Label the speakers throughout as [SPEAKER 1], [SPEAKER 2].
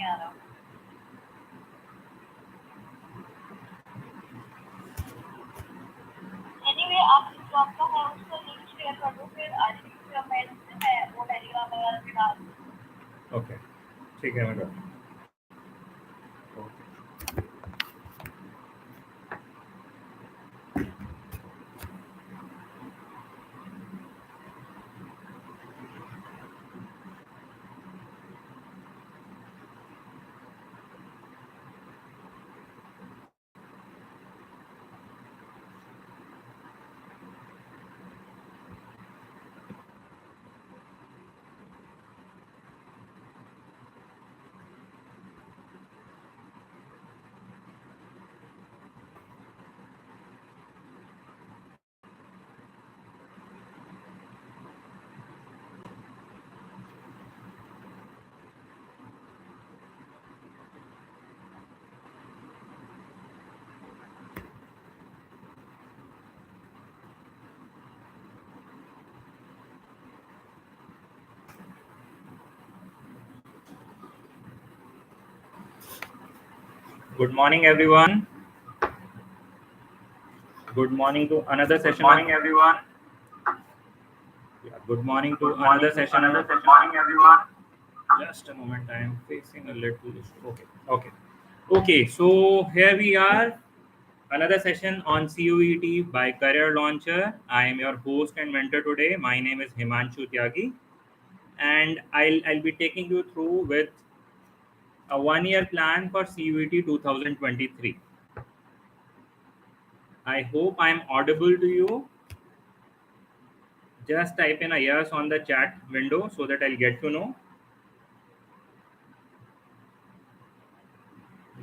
[SPEAKER 1] नहीं आ रहा। एनीवे आप जो आपका है उसको लिंक शेयर कर दो, फिर आज मैं वो टेलीग्राम वगैरह पे डाल दूँ।
[SPEAKER 2] ओके, ठीक है madam. Good morning, everyone. Good morning to another session.
[SPEAKER 3] Good morning, everyone.
[SPEAKER 2] Yeah, good morning to
[SPEAKER 3] Good morning
[SPEAKER 2] another
[SPEAKER 3] to
[SPEAKER 2] session.
[SPEAKER 3] another session. Good morning, everyone.
[SPEAKER 2] Just a moment, I am facing a little issue. Okay. So here we are, another session on CUET by Career Launcher. I am your host and mentor today. My name is Himanshu Tyagi, and I'll be taking you through with a one-year plan for CUET 2023. I hope I am audible to you. Just type in a yes on the chat window so that I'll get to know.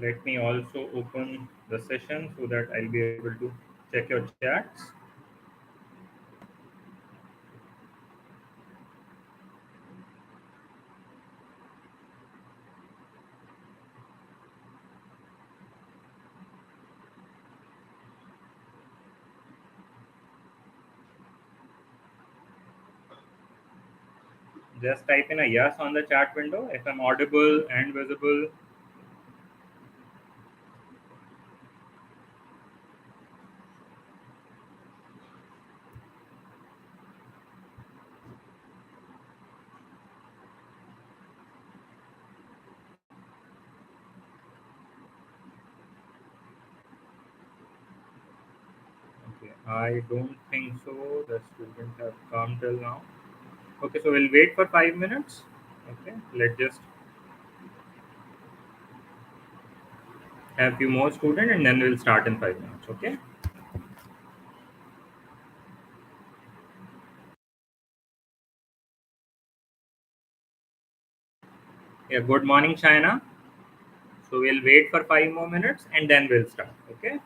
[SPEAKER 2] Let me also open the session so that I'll be able to check your chats. Just type in a yes on the chat window if I'm audible and visible. Okay, I don't think so. The students have come till now. Okay, so we'll wait for 5 minutes. Okay, let's just have few more students and then we'll start in 5 minutes. Okay. Yeah, good morning, China. So we'll wait for 5 more minutes and then we'll start. Okay.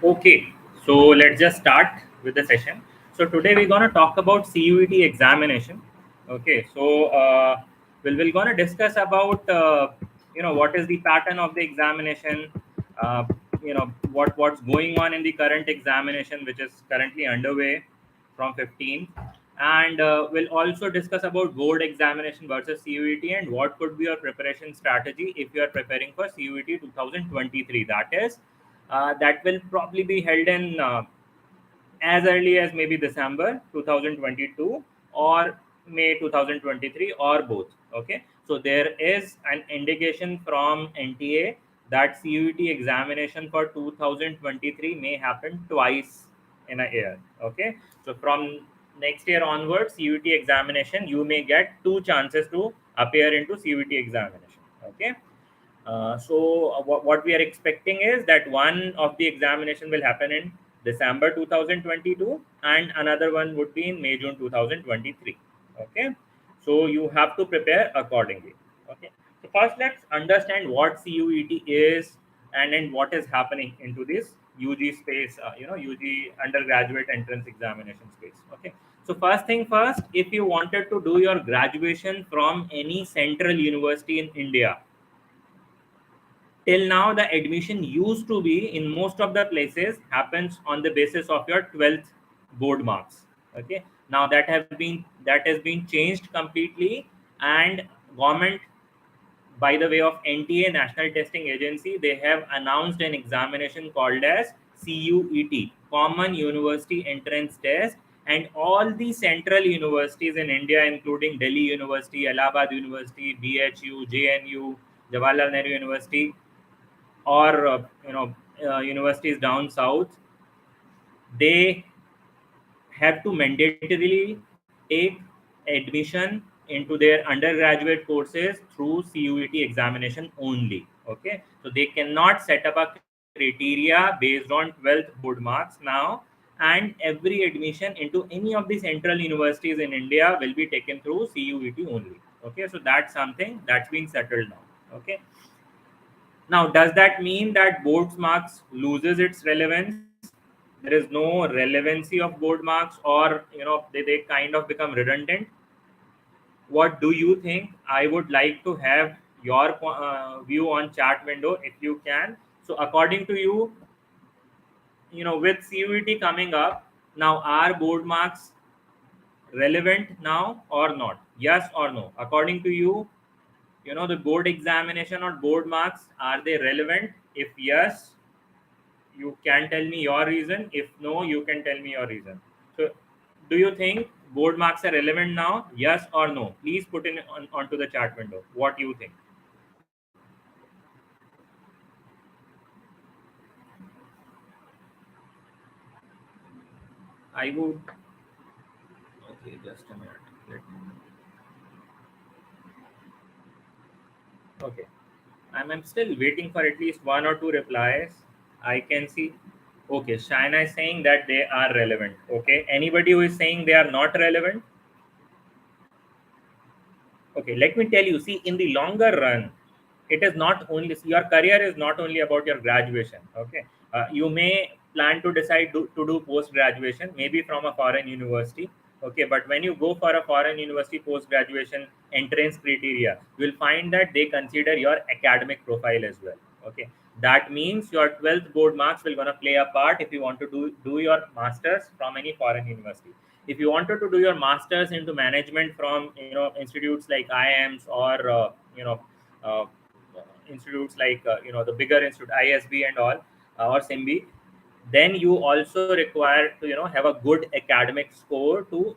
[SPEAKER 2] Okay, so let's just start with the session. So today we're gonna talk about CUET examination. Okay, so we're gonna discuss about what is the pattern of the examination. Uh, what's going on in the current examination, which is currently underway from 15th, and we'll also discuss about board examination versus CUET and what could be your preparation strategy if you are preparing for CUET 2023. That will probably be held in as early as maybe December 2022 or May 2023 or both. Okay, so there is an indication from NTA that CUET examination for 2023 may happen twice in a year. Okay, so from next year onwards, CUET examination you may get two chances to appear into CUET examination. Okay, what we are expecting is that one of the examination will happen in December 2022 and another one would be in May June 2023. Okay, so you have to prepare accordingly. Okay, so first let's understand what CUET is and then what is happening into this UG space, UG undergraduate entrance examination space. Okay, so first thing first, if you wanted to do your graduation from any central university in India, till now the admission used to be in most of the places happens on the basis of your 12th board marks. Okay, now that has been changed completely, and government, by the way of NTA, National Testing Agency, they have announced an examination called as CUET, Common University Entrance Test, and all the central universities in India, including Delhi University, Allahabad University, BHU, JNU, Jawaharlal Nehru University, or universities down south, they have to mandatorily take admission into their undergraduate courses through CUET examination only. Okay, so they cannot set up a criteria based on 12th board marks now, and every admission into any of the central universities in India will be taken through CUET only. Okay, so that's something that's been settled now. Okay, now, does that mean that board's marks loses its relevance? There is no relevancy of board marks, or they kind of become redundant. What do you think? I would like to have your view on chat window if you can. So, according to you, with CUET coming up now, are board marks relevant now or not? Yes or no? According to you, the board examination or board marks, are they relevant? If yes, you can tell me your reason. If no, you can tell me your reason. So do you think board marks are relevant now? Yes or no? Please put in onto the chat window what you think. I would. Okay, just a minute. Okay, I'm still waiting for at least one or two replies. I can see. Okay, Shaina is saying that they are relevant. Okay, anybody who is saying they are not relevant? Okay, let me tell you, see, in the longer run, it is not only, your career is not only about your graduation. Okay, you may plan to decide to do post graduation maybe from a foreign university. Okay, but when you go for a foreign university post graduation entrance criteria, you will find that they consider your academic profile as well. Okay, that means your 12th board marks will gonna play a part if you want to do your masters from any foreign university. If you wanted to do your masters into management from institutes like IIMs, or uh, institutes like the bigger institute ISB and all, or SIMB, then you also require to have a good academic score to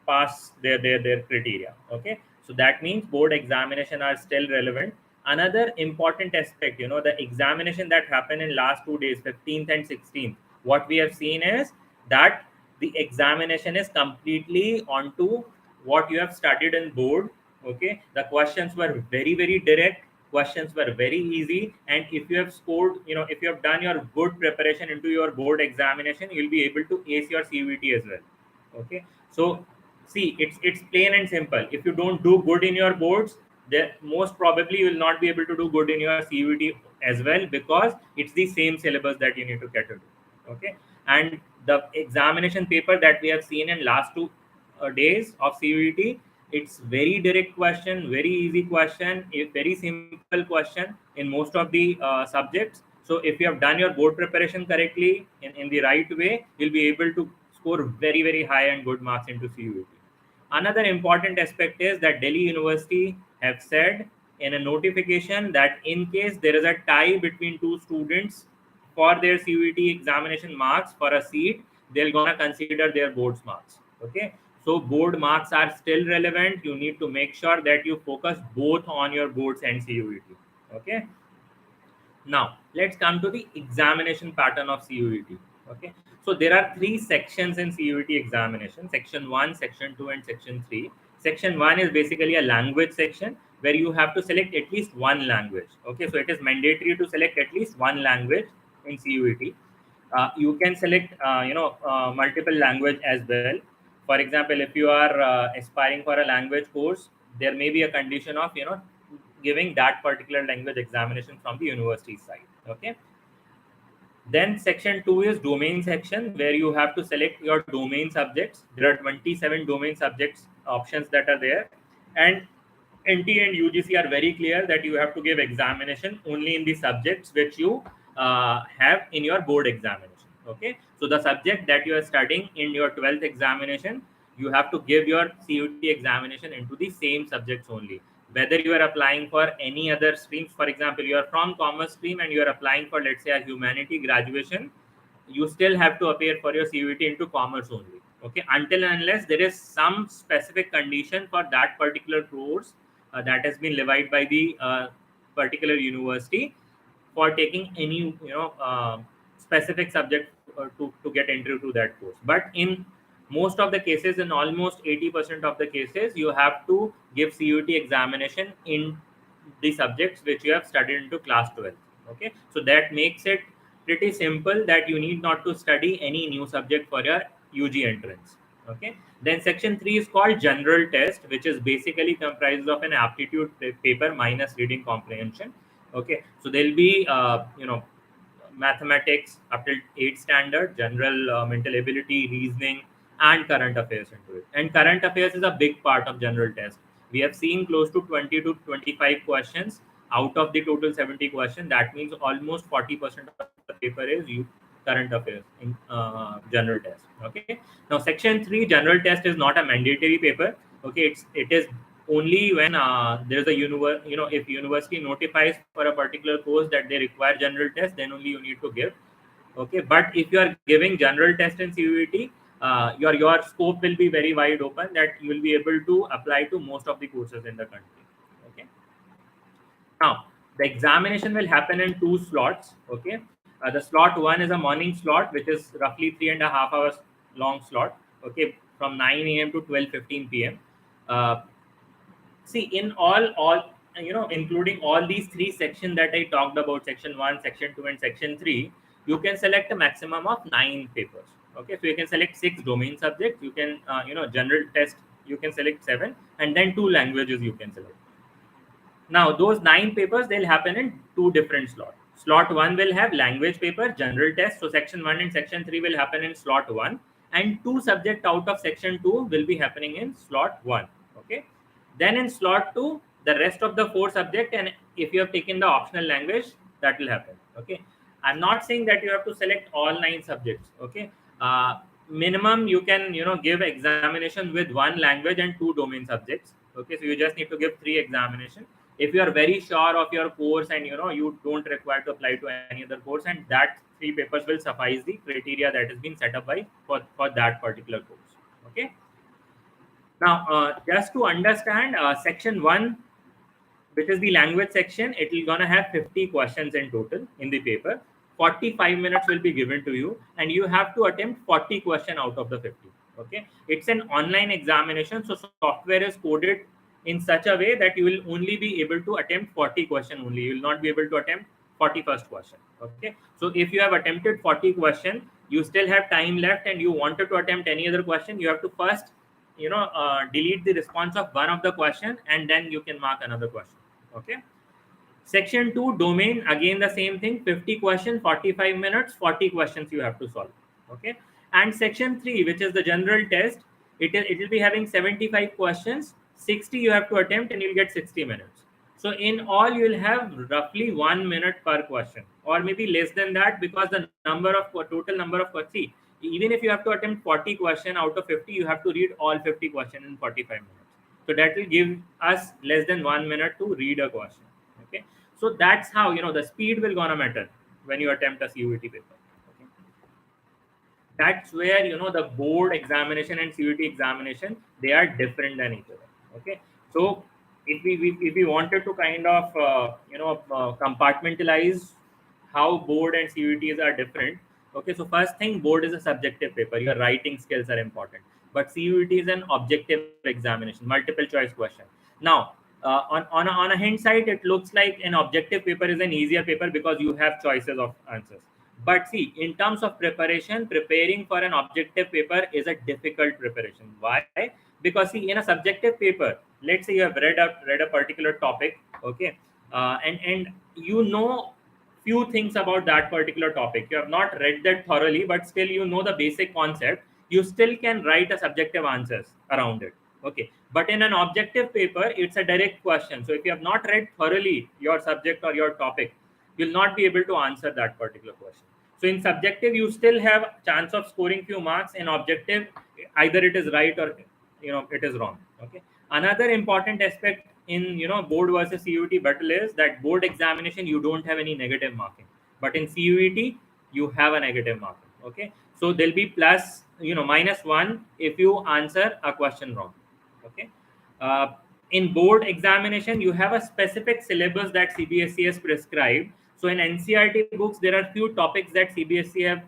[SPEAKER 2] pass their criteria. Okay, so that means board examination are still relevant. Another important aspect, the examination that happened in last 2 days, 15th and 16th, what we have seen is that the examination is completely onto what you have studied in board. Okay, the questions were very direct, questions were very easy, and if you have scored, if you have done your good preparation into your board examination, you'll be able to ace your CVT as well. Okay, so see, it's plain and simple. If you don't do good in your boards, then most probably you will not be able to do good in your CUET as well, because it's the same syllabus that you need to cater to. Okay, and the examination paper that we have seen in last 2 days of CUET, it's very direct question, very easy question, a very simple question in most of the subjects. So if you have done your board preparation correctly in the right way, you'll be able to score very high and good marks into CUET. Another important aspect is that Delhi University have said in a notification that in case there is a tie between two students for their CUET examination marks for a seat, they're gonna consider their board's marks. Okay, so board marks are still relevant. You need to make sure that you focus both on your boards and CUET. Okay, now let's come to the examination pattern of CUET. Okay, so there are three sections in CUET examination: section 1, section 2, and section 3. Section 1 is basically a language section where you have to select at least one language. Okay, so it is mandatory to select at least one language in CUET. You can select multiple language as well. For example, if you are aspiring for a language course, there may be a condition of giving that particular language examination from the university side. Okay, then section 2 is domain section where you have to select your domain subjects. There are 27 domain subjects options that are there, and NT and UGC are very clear that you have to give examination only in the subjects which you have in your board examination. Okay, so the subject that you are studying in your 12th examination, you have to give your CUT examination into the same subjects only. Whether you are applying for any other streams, for example, you are from commerce stream and you are applying for, let's say, a humanity graduation, you still have to appear for your CUET into commerce only. Okay, until and unless there is some specific condition for that particular course that has been levied by the particular university for taking any specific subject to get entry to that course. But in most of the cases, in almost 80% of the cases, you have to give CUT examination in the subjects which you have studied into class 12. Okay, so that makes it pretty simple that you need not to study any new subject for your UG entrance. Okay, then section 3 is called general test, which is basically comprised of an aptitude paper minus reading comprehension. Okay, so there'll be mathematics up till 8 standard, general mental ability, reasoning, and current affairs into it. And current affairs is a big part of general test. We have seen close to 20 to 25 questions out of the total 70 questions. That means almost 40% of the paper is current affairs in general test. Okay, now section 3 general test is not a mandatory paper. Okay, it is only when there's a if university notifies for a particular course that they require general test, then only you need to give. Okay, but if you are giving general test in CUET, your scope will be very wide open, that you will be able to apply to most of the courses in the country. Okay, now the examination will happen in two slots. Okay, the slot 1 is a morning slot, which is roughly 3.5 hours long slot. Okay, from 9 a.m. to 12:15 p.m. See, in all including all these three sections that I talked about, section 1, section 2, and section 3, you can select a maximum of 9 papers. Okay, so you can select 6 domain subjects, you can general test, you can select 7, and then 2 languages you can select. Now, those 9 papers, they'll happen in 2 different slots. Slot 1 will have language paper, general test. So section 1 and section 3 will happen in slot 1, and 2 subjects out of section 2 will be happening in slot 1. Okay. Then in slot 2, the rest of the 4 subject, and if you have taken the optional language, that will happen. Okay. I'm not saying that you have to select all 9 subjects. Okay. Minimum you can give examination with 1 language and 2 domain subjects. Okay, so you just need to give 3 examination. If you are very sure of your course and you don't require to apply to any other course, and that 3 papers will suffice the criteria that has been set up by for that particular course. Okay, now just to understand, section 1, which is the language section, it will gonna have 50 questions in total in the paper. 45 minutes will be given to you, and you have to attempt 40 question out of the 50. Okay, it's an online examination, so software is coded in such a way that you will only be able to attempt 40 question only. You will not be able to attempt 41st question. Okay, so if you have attempted 40 question, you still have time left, and you wanted to attempt any other question, you have to first delete the response of one of the question, and then you can mark another question. Okay, Section 2, domain, again the same thing, 50 questions, 45 minutes, 40 questions you have to solve. Okay. And section 3, which is the general test, it will be having 75 questions, 60 you have to attempt, and you'll get 60 minutes. So in all, you'll have roughly 1 minute per question, or maybe less than that, because the number of total number of questions. Even if you have to attempt 40 questions out of 50, you have to read all 50 questions in 45 minutes. So that will give us less than 1 minute to read a question. Okay. So that's how, the speed will gonna matter when you attempt a CUET paper. Okay. That's where, the board examination and CUET examination, they are different than each other. Okay. So if we wanted to kind of compartmentalize how board and CUETs are different. Okay, so first thing, board is a subjective paper, your writing skills are important, but CUET is an objective examination, multiple choice question. Now, on a hindsight, it looks like an objective paper is an easier paper because you have choices of answers. But see, in terms of preparation, preparing for an objective paper is a difficult preparation. Why? Because see, in a subjective paper, let's say you have read a particular topic, okay, and you know few things about that particular topic. You have not read that thoroughly, but still you know the basic concept. You still can write a subjective answers around it. Okay, but in an objective paper, it's a direct question. So if you have not read thoroughly your subject or your topic, you'll not be able to answer that particular question. So in subjective, you still have chance of scoring few marks. In objective, either it is right or it is wrong. Okay. Another important aspect in board versus CUET battle is that board examination you don't have any negative marking, but in CUET you have a negative marking. Okay, so there'll be plus -1 if you answer a question wrong. Okay. uh, in board examination you have a specific syllabus that CBSE has prescribed. So in NCERT books there are few topics that CBSE have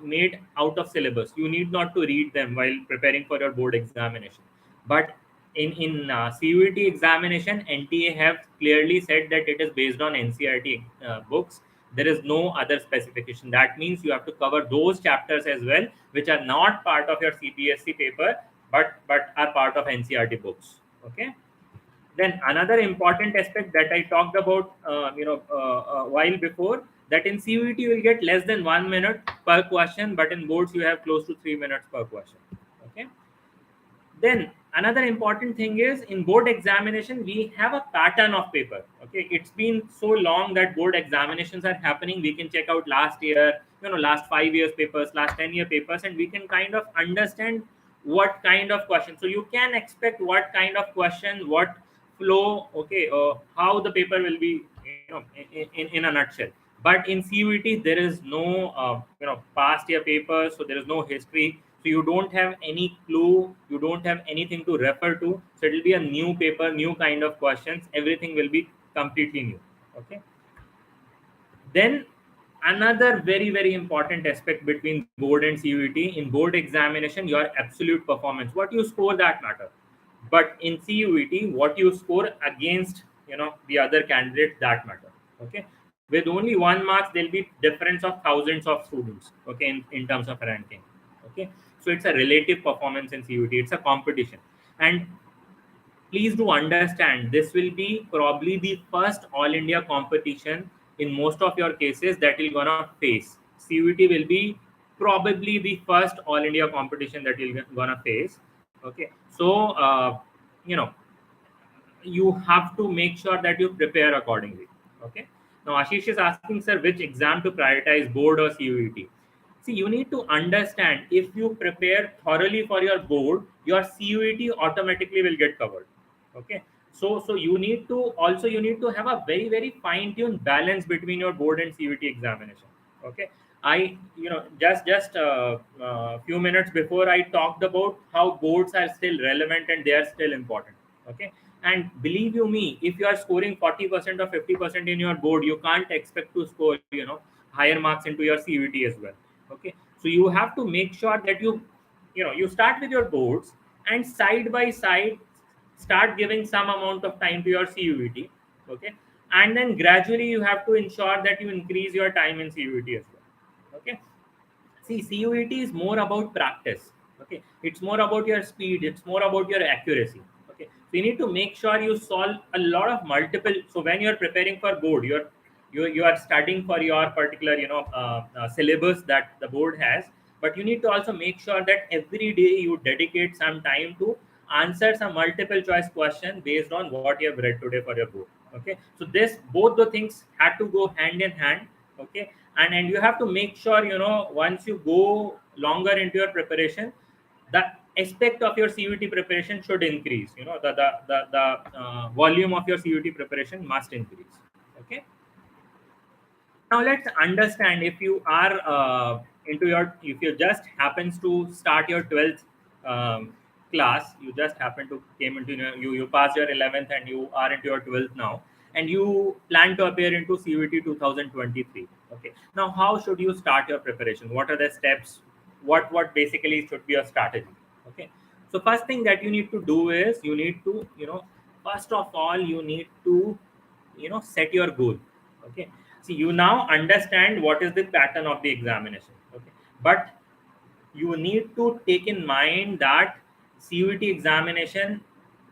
[SPEAKER 2] made out of syllabus. You need not to read them while preparing for your board examination. But in CUET examination, NTA have clearly said that it is based on NCERT books. There is no other specification. That means you have to cover those chapters as well, which are not part of your CBSE paper, but are part of NCERT books. Okay. Then another important aspect that I talked about, a while before, that in CUET you will get less than 1 minute per question, but in boards you have close to 3 minutes per question. Okay. Then another important thing is in board examination we have a pattern of paper. Okay, it's been so long that board examinations are happening. We can check out last year, last 5 years papers, last 10-year papers, and we can kind of understand what kind of question. So you can expect what kind of question, what flow. Okay, how the paper will be, in a nutshell. But in CUET there is no past year papers, so there is no history. So you don't have any clue, you don't have anything to refer to. So it will be a new paper, new kind of questions. Everything will be completely new. Okay. Then another very very important aspect between board and CUET, in board examination your absolute performance, what you score, that matter. But in CUET what you score against the other candidates, that matter. Okay. With only 1 mark there'll be difference of thousands of students. Okay, in terms of ranking. Okay. So it's a relative performance in CUET, it's a competition. And please do understand, this will be probably the first all India competition in most of your cases that you're gonna face. CUET will be probably the first all India competition that you're gonna face. Okay. So you know you have to make sure that you prepare accordingly. Okay. Now Ashish is asking, sir, which exam to prioritize, board or CUET? See, you need to understand, if you prepare thoroughly for your board, your CUET automatically will get covered. Okay. So you need to have a very very fine tuned balance between your board and CUET examination. Okay. I just few minutes before I talked about how boards are still relevant and they are still important. Okay. And believe you me, if you are scoring 40% or 50% in your board, you can't expect to score higher marks into your CUET as well. Okay. So you have to make sure that you start with your boards, and side by side start giving some amount of time to your CUET. Okay. And then gradually you have to ensure that you increase your time in CUET as well. Okay. See, CUET is more about practice. Okay. It's more about your speed, it's more about your accuracy. Okay. So you need to make sure you solve a lot of multiple. So when you're preparing for board, you are studying for your particular syllabus that the board has, but you need to also make sure that every day you dedicate some time to answer some multiple choice question based on what you have read today for your board. Okay, so this both the things had to go hand in hand. Okay, and you have to make sure, once you go longer into your preparation, the aspect of your CUT preparation should increase. The volume of your CUT preparation must increase. Okay, now let's understand, if you are if you just happens to start your 12th class, you just happen to came into you passed your 11th and you are into your 12th now, and you plan to appear into CUT 2023. Okay, now how should you start your preparation? What are the steps? What basically should be your strategy? Okay, so first thing that you need to do is, you need to, first of all, you need to, set your goal. Okay, see, you now understand what is the pattern of the examination. Okay, but you need to take in mind that CUET examination,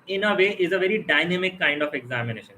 [SPEAKER 2] in a way, is a very dynamic kind of examination.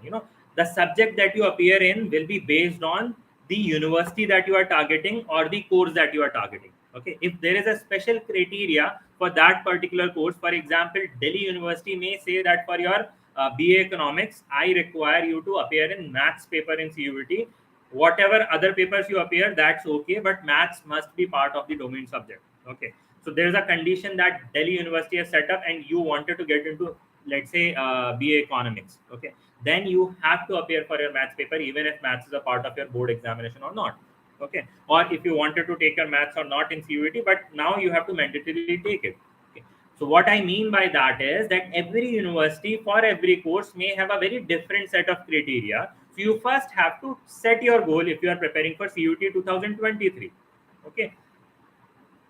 [SPEAKER 2] The subject that you appear in will be based on the university that you are targeting or the course that you are targeting. Okay, if there is a special criteria for that particular course, for example, Delhi University may say that for your BA Economics, I require you to appear in maths paper in CUET. Whatever other papers you appear, that's okay, but maths must be part of the domain subject. Okay, so there's a condition that Delhi University has set up, and you wanted to get into, let's say, BA Economics. Okay, then you have to appear for your maths paper, even if maths is a part of your board examination or not. Okay, or if you wanted to take your maths or not in CUET, but now you have to mandatorily take it. Okay, so what I mean by that is that every university for every course may have a very different set of criteria. So you first have to set your goal if you are preparing for CUET 2023. Okay,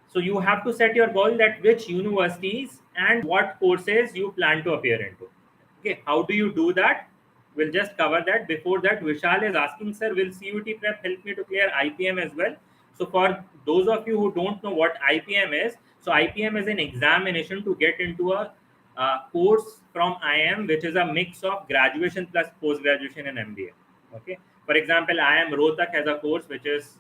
[SPEAKER 2] so you have to set your goal, that which universities and what courses you plan to appear into. Okay, how do you do that? We'll just cover that. Before that, Vishal is asking, sir, will CUT prep help me to clear IPM as well? So for those of you who don't know what IPM is, so IPM is an examination to get into a course from IIM, which is a mix of graduation plus post graduation and MBA. Okay, for example, IIM Rohtak has a course which is,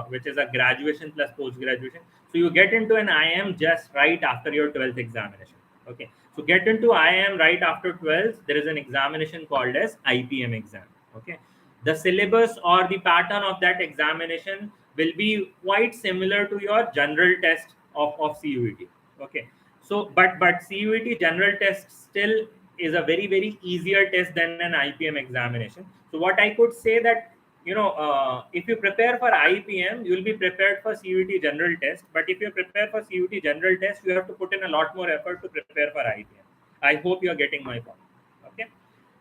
[SPEAKER 2] which is a graduation plus post graduation. So you get into an IIM just right after your 12th examination. Okay, so get into IIM right after 12th. There is an examination called as IPM exam. Okay, the syllabus or the pattern of that examination will be quite similar to your general test of CUET. Okay, so but CUET general test still is a very easier test than an IPM examination. So what I could say that, if you prepare for IPM, you will be prepared for CUET general test. But if you prepare for CUET general test, you have to put in a lot more effort to prepare for IPM. I hope you are getting my point. Okay.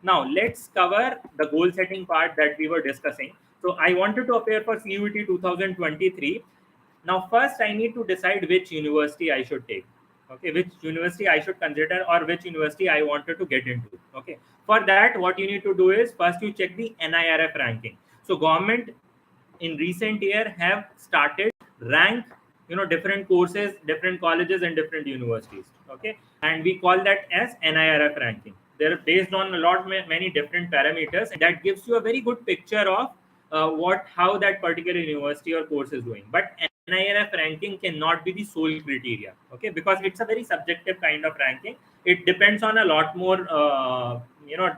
[SPEAKER 2] Now let's cover the goal setting part that we were discussing. So I wanted to appear for CUET 2023. Now first I need to decide which university I should take. Okay, which university I should consider, or which university I wanted to get into. Okay, for that, what you need to do is, first you check the NIRF ranking. So government in recent year have started rank, different courses, different colleges and different universities. Okay, and we call that as NIRF ranking. They're based on a lot many different parameters, and that gives you a very good picture of what how that particular university or course is doing. But NIRF ranking cannot be the sole criteria. Okay, because it's a very subjective kind of ranking. It depends on a lot more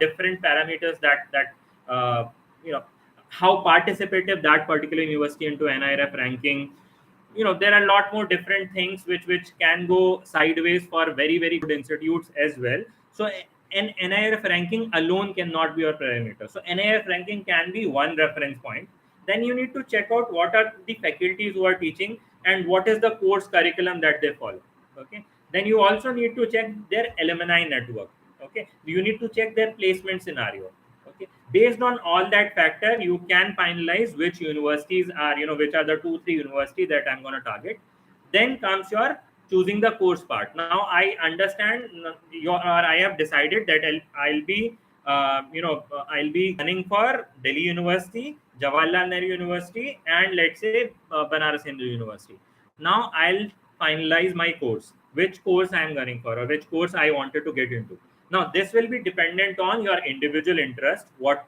[SPEAKER 2] different parameters that you know how participative that particular university into NIRF ranking. There are a lot more different things which can go sideways for very good institutes as well. So an NIRF ranking alone cannot be your parameter. So NIRF ranking can be one reference point. Then you need to check out what are the faculties who are teaching and what is the course curriculum that they follow. Okay, then you also need to check their alumni network. Okay, you need to check their placement scenario. Okay, based on all that factor, you can finalize which universities are, which are the 2 3 universities that I'm going to target. Then comes your choosing the course part. Now I understand your, or I have decided that I'll be I'll be running for Delhi University, Jawaharlal Nehru University, and let's say Banaras Hindu University. Now I'll finalize my course, which course I am running for, or which course I wanted to get into. Now this will be dependent on your individual interest, what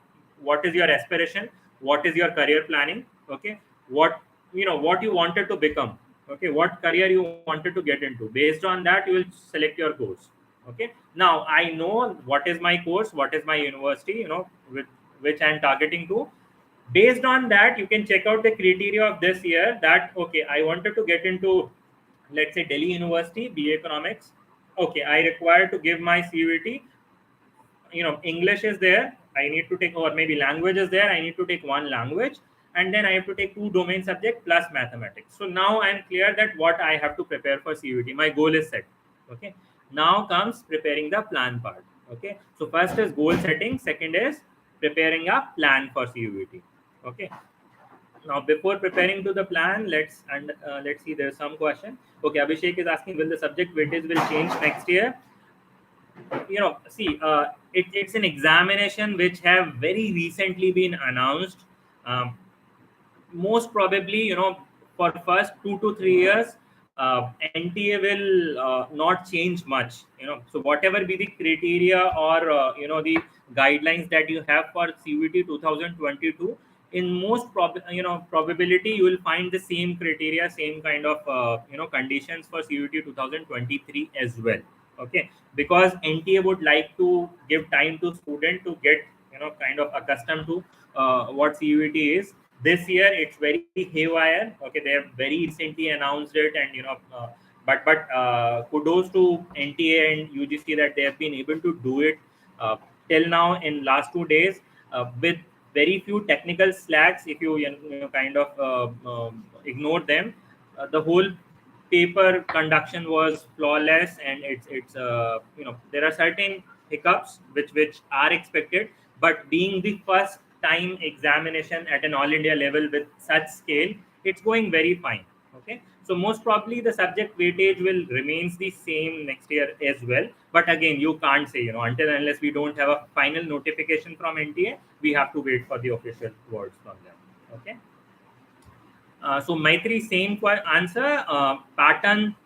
[SPEAKER 2] is your aspiration, what is your career planning, okay, what what you wanted to become, okay, what career you wanted to get into. Based on that you will select your course. Okay, now I know what is my course, what is my university, with which I am targeting to. Based on that you can check out the criteria of this year, that okay, I wanted to get into, let's say, Delhi University, BA Economics. Okay, I require to give my CUET. English is there, I need to take, or maybe language is there, I need to take one language, and then I have to take two domain subject plus mathematics. So now I am clear that what I have to prepare for CUET, my goal is set. Okay, now comes preparing the plan part. Okay, so first is goal setting, second is preparing a plan for CUET. Okay, now before preparing to the plan, let's see, there's some question. Okay, Abhishek is asking, will the subject weightage will change next year? See, it's an examination which have very recently been announced. um, Most probably, for first 2 to 3 years, NTA will not change much. So whatever be the criteria, or the guidelines that you have for CUET 2022, in most probability you will find the same criteria, same kind of conditions for CUET 2023 as well. Okay, because NTA would like to give time to student to get kind of accustomed to what CUET is. This year it's very haywire. Okay, they have very recently announced it, and but kudos to NTA and UGC that they have been able to do it till now in last 2 days, with very few technical slacks. If you kind of ignore them, the whole paper conduction was flawless, and it's there are certain hiccups which are expected, but being the first time examination at an all India level with such scale, it's going very fine. Okay, so most probably the subject weightage will remains the same next year as well, but again you can't say, until unless we don't have a final notification from NTA, we have to wait for the official words from them. Okay, so Maitri, same answer. Pattern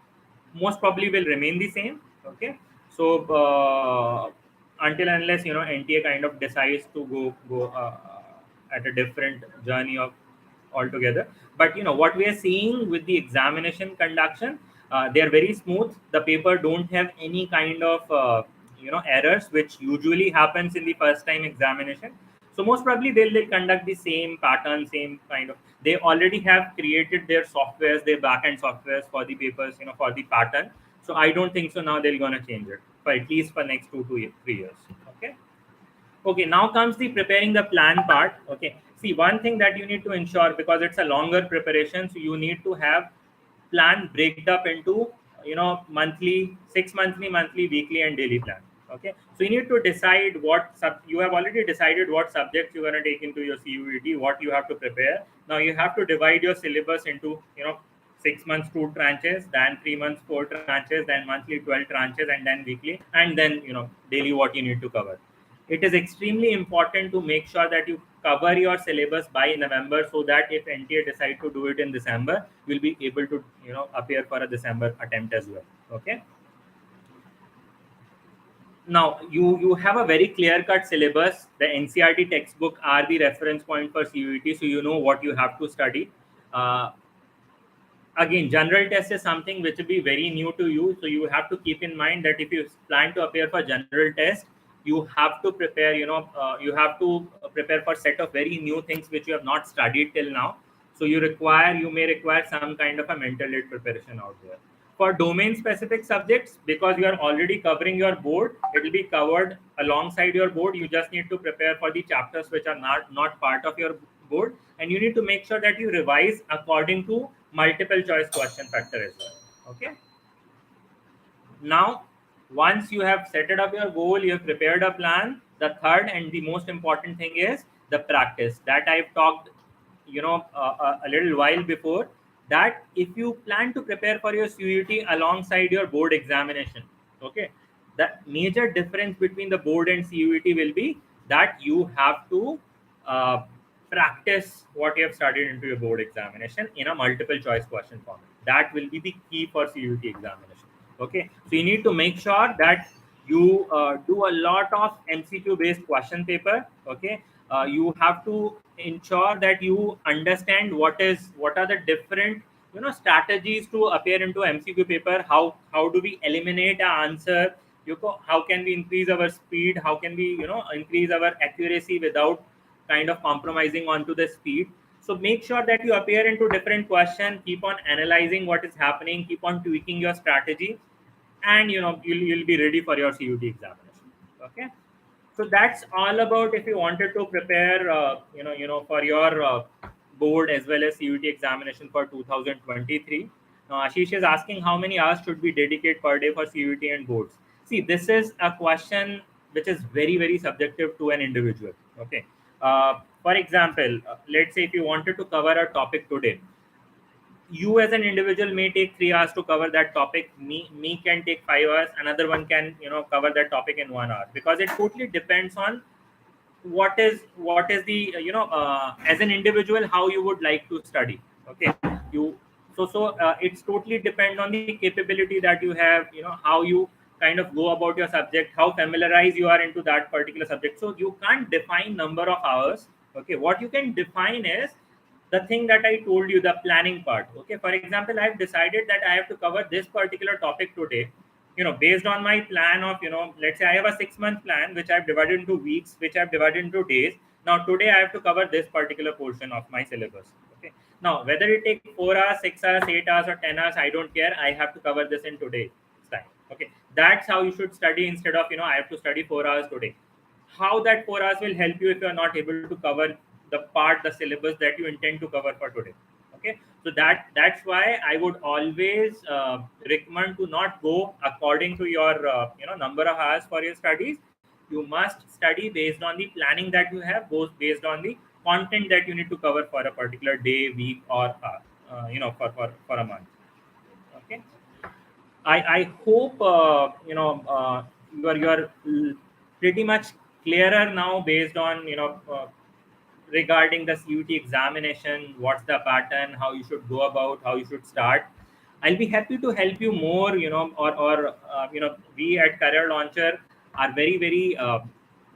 [SPEAKER 2] most probably will remain the same. Okay, so until unless NTA kind of decides to go at a different journey of altogether. But what we are seeing with the examination conduction, they are very smooth. The paper don't have any kind of errors, which usually happens in the first time examination. So most probably they'll conduct the same pattern, same kind of. They already have created their softwares, their backend softwares for the papers, for the pattern. So I don't think so. Now they're gonna change it for at least for next 2 to 3 years. Okay. Okay, now comes the preparing the plan part. Okay, see, one thing that you need to ensure, because it's a longer preparation, so you need to have plan breaked up into monthly, 6 monthly, monthly, weekly, and daily plan. Okay, so you need to decide you have already decided what subjects you're going to take into your CUET, what you have to prepare. Now you have to divide your syllabus into 6 months 2 tranches, then 3 months 4 tranches, then monthly 12 tranches, and then weekly, and then daily what you need to cover. It is extremely important to make sure that you cover your syllabus by November, so that if NTA decide to do it in December, you'll be able to appear for a December attempt as well. Okay, now you have a very clear cut syllabus. The NCRT textbook are the reference point for CUET, so you know what you have to study. uh, Again, general test is something which will be very new to you, so you have to keep in mind that if you plan to appear for general test, you have to prepare, you have to prepare for set of very new things which you have not studied till now. So you may require some kind of a mental aid preparation out there. For domain specific subjects, because you are already covering your board, it will be covered alongside your board. You just need to prepare for the chapters which are not part of your board, and you need to make sure that you revise according to multiple choice question factor as well. Okay, now once you have set it up your goal, you have prepared a plan, the third and the most important thing is the practice that I've talked a little while before, that if you plan to prepare for your CUET alongside your board examination, okay, the major difference between the board and CUET will be that you have to uh, practice what you have studied into your board examination in a multiple choice question format. That will be the key for CUET examination. Okay, so you need to make sure that You do a lot of MCQ based question paper. Okay, you have to ensure that you understand what are the different strategies to appear into MCQ paper. How do we eliminate an answer? How can we increase our speed? How can we increase our accuracy without kind of compromising onto the speed? So make sure that you appear into different question, keep on analyzing what is happening, keep on tweaking your strategy, and you'll be ready for your CUT examination. Okay, so that's all about if you wanted to prepare for your board as well as CUT examination for 2023. Now Ashish is asking how many hours should we dedicate per day for CUT and boards. See, this is a question which is very very subjective to an individual. Okay, for example, let's say if you wanted to cover a topic today, you as an individual may take 3 hours to cover that topic. Me can take 5 hours. Another one can cover that topic in 1 hour, because it totally depends on what is the as an individual how you would like to study. Okay, you it's totally depend on the capability that you have, how you kind of go about your subject, how familiarized you are into that particular subject. So you can't define number of hours. Okay, what you can define is the thing that I told you, the planning part. Okay, for example, I've decided that I have to cover this particular topic today, based on my plan of, let's say I have a 6 month plan which I've divided into weeks, which I've divided into days. Now today I have to cover this particular portion of my syllabus. Okay, now whether it takes 4 hours, 6 hours, 8 hours, or 10 hours, I don't care. I have to cover this in today's time. Okay, that's how you should study, instead of I have to study 4 hours today. How that 4 hours will help you if you are not able to cover the syllabus that you intend to cover for today. Okay, so that's why I would always recommend to not go according to your number of hours for your studies. You must study based on the planning that you have, both based on the content that you need to cover for a particular day, week, or for a month. Okay, I hope you're pretty much clearer now based on regarding the CUT examination, what's the pattern, how you should go about, how you should start. I'll be happy to help you more, or we at Career Launcher are very very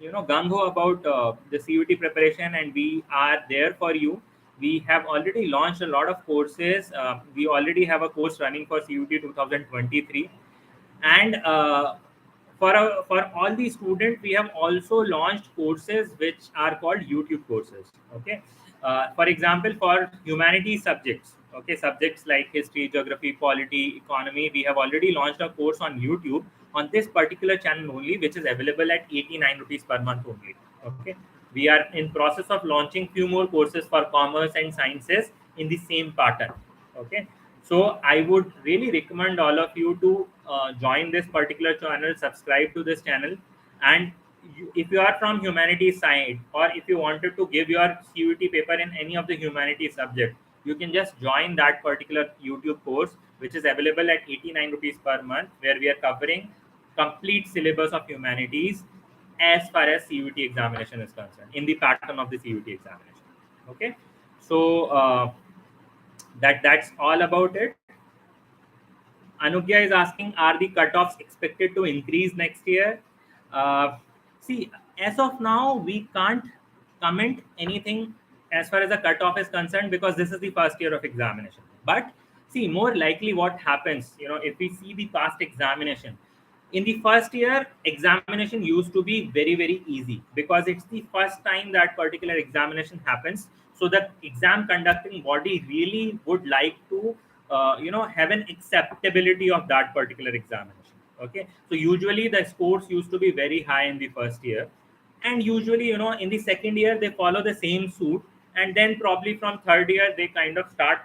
[SPEAKER 2] gung ho about the CUT preparation, and we are there for you. We have already launched a lot of courses. We already have a course running for CUT 2023, and for all the students, we have also launched courses which are called YouTube courses. Okay, for example, for humanities subjects, okay, subjects like history, geography, polity, economy, we have already launched a course on YouTube on this particular channel only, which is available at 89 rupees per month only. Okay, we are in process of launching few more courses for commerce and sciences in the same pattern. Okay, so I would really recommend all of you to join this particular channel, subscribe to this channel, and if you are from humanities side, or if you wanted to give your CUT paper in any of the humanities subject, you can just join that particular YouTube course, which is available at 89 rupees per month, where we are covering complete syllabus of humanities as far as CUT examination is concerned, in the pattern of the CUT examination. Okay, so that's all about it. Anugya is asking, are the cutoffs expected to increase next year? See, as of now, we can't comment anything as far as the cutoff is concerned, because this is the first year of examination. But see, more likely what happens, if we see the past examination, in the first year, examination used to be very very easy, because it's the first time that particular examination happens. So the exam conducting body really would like to have an acceptability of that particular examination. Okay, so usually the scores used to be very high in the first year, and usually in the second year they follow the same suit, and then probably from third year they kind of start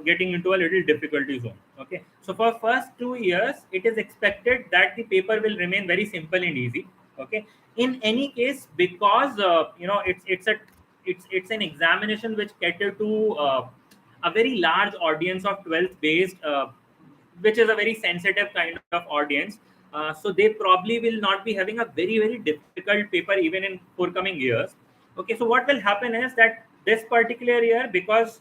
[SPEAKER 2] getting into a little difficulty zone. Okay, so for first 2 years, it is expected that the paper will remain very simple and easy. Okay, in any case, because it's an examination which cater to a very large audience of 12th based, which is a very sensitive kind of audience. So they probably will not be having a very very difficult paper even in forthcoming years. Okay, so what will happen is that this particular year, because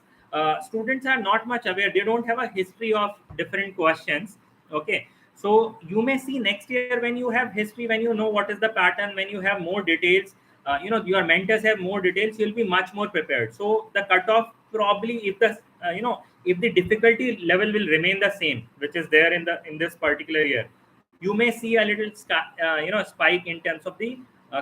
[SPEAKER 2] students are not much aware, they don't have a history of different questions. Okay, So you may see next year when you have history, when you know what is the pattern, when you have more details, your mentors have more details, you'll be much more prepared. So the cutoff probably, if the if the difficulty level will remain the same, which is there in this particular year, you may see a little spike in terms of the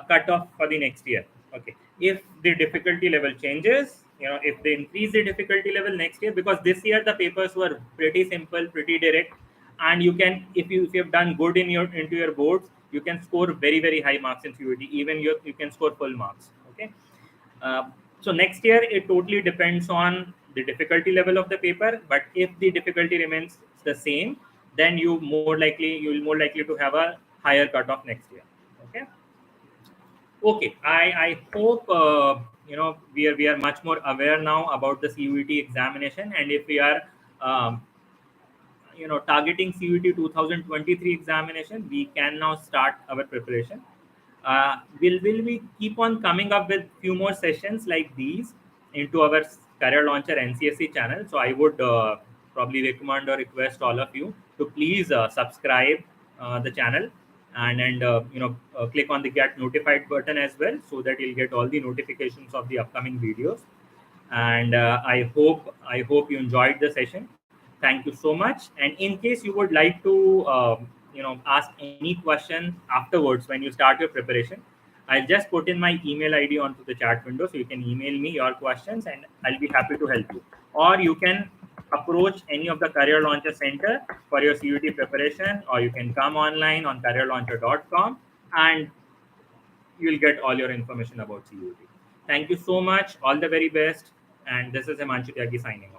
[SPEAKER 2] cutoff for the next year. Okay, if the difficulty level changes, if they increase the difficulty level next year, because this year the papers were pretty simple, pretty direct, and you can, if you have done good in your into your boards, you can score very very high marks in CUET, even you can score full marks. Okay, uh, so next year it totally depends on the difficulty level of the paper, but if the difficulty remains the same, then you will more likely to have a higher cutoff next year. Okay. Okay, I hope we are much more aware now about the CUET examination, and if we are um, targeting CUET 2023 examination, we can now start our preparation. Will we keep on coming up with few more sessions like these into our Career Launcher NCSC channel? So I would probably recommend or request all of you to please subscribe the channel, and click on the get notified button as well, so that you'll get all the notifications of the upcoming videos. And I hope you enjoyed the session. Thank you so much. And in case you would like to ask any question afterwards when you start your preparation, I'll just put in my email ID onto the chat window, so you can email me your questions and I'll be happy to help you. Or you can approach any of the Career Launcher Center for your CUT preparation, or you can come online on careerlauncher.com, and you'll get all your information about CUT. Thank you so much. All the very best. And this is Himanshu Tyagi signing off.